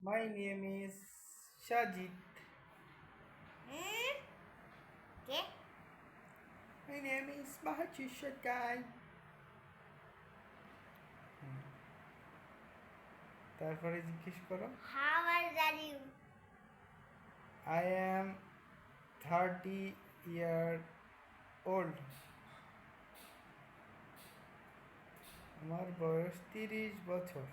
My name is Shajit. Okay. My name is Mahachi Shakai. তারপরে জিজ্ঞেস করো। How old are you? I am 30 years old. আমার বয়স 30 বছর।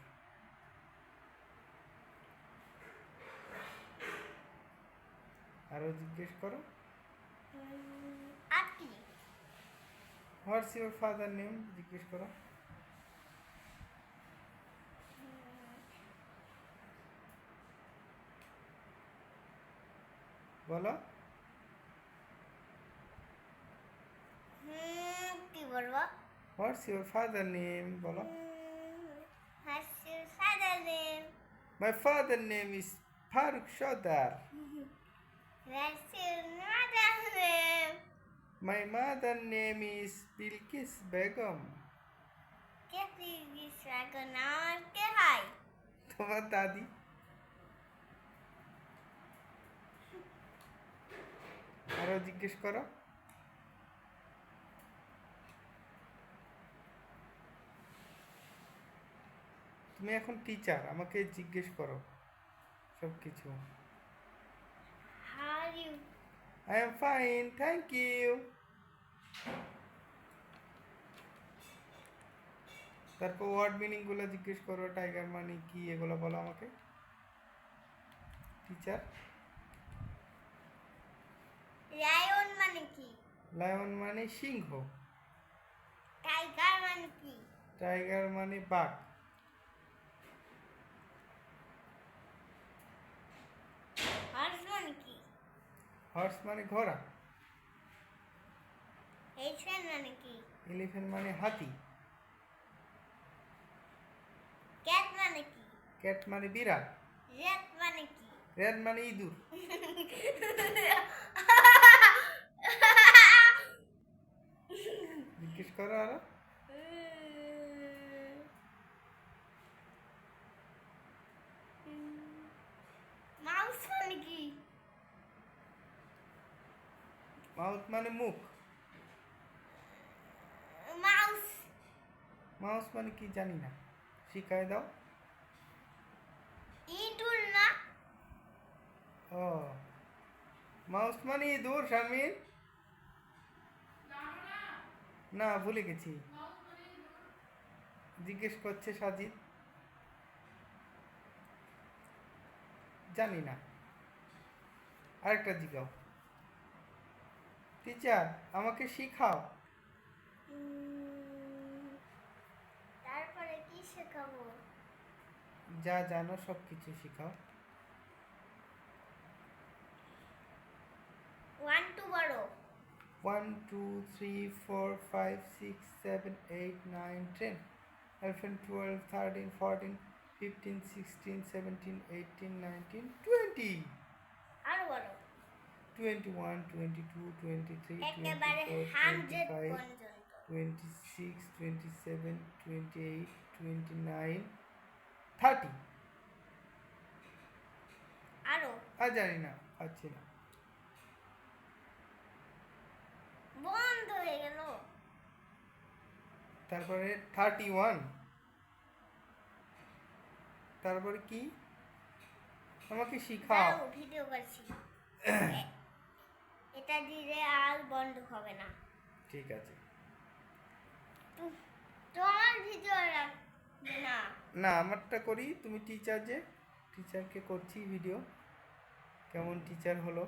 আরো জিজ্ঞেস করো। Aki. What's your father name? জিজ্ঞেস করো। বলো। কি বলবো? What's your father name? বলো। What's your father name? My father name is Farooq Shodar. What's your mother name? My mother name is Bilkis Begum. K please রাখো না কে high তোমার দাদি। আরো জিজ্ঞেস করো। তুমি এখন টিচার, আমাকে জিজ্ঞেস করো সব কিছু। How are you? I am fine, thank you. তারপর ওয়ার্ড মিনিং গুলো জিজ্ঞেস করো। টাইগার মানে কি এগুলো বলো আমাকে। টিচার। লায়ন মানে কি? লায়ন মানে সিংহ। টাইগার মানে কি? টাইগার মানে বাঘ। হর্স মানে কি? হর্স মানে ঘোড়া। এলিফ্যান্ট মানে কি? এলিফ্যান্ট মানে হাতি। ক্যাট মানে কি? ক্যাট মানে বিড়াল। র্যাট মানে কি? র্যাট মানে ইঁদুর। জিজ্ঞেস করো আরো। মাউস মানে কি? মাউথ মানে মুখ। মাউস মাউস মানে কি জানি না, শিখাই দাও। ইঁদুর না? ও, মাউস মানে ইঁদুর শামিন। না, ভুলে গেছি। জিজ্ঞেস করছে সাজিদ। জানি না, আরেকটা জিগাও। টিচার আমাকে শিখাও। তারপরে কি শেখাবো? যা জানো সব কিছু শিখাও। 1 2 বড়। 1 2 3 4 5 6 7 8 9 10 11 12 13 14 15 16 17 18 19 20 আরো বড়। 21 22 23 একেবারে 24 100 25 পর্যন্ত। 26 27 28 29 30। আরো আর জানি না, পাচ্ছি না। বন্ধ হয়ে গেল। তারপরে 31। তারপরে কি আমাকে শিখাও। ভিডিও করছি। এটা দিলে আর বন্ধ হবে না। ঠিক আছে। তোমার ভিডিও রাখবে না। না, আমারটা করি। তুমি টিচার যে, টিচারকে করছি ভিডিও, কেমন টিচার হলো।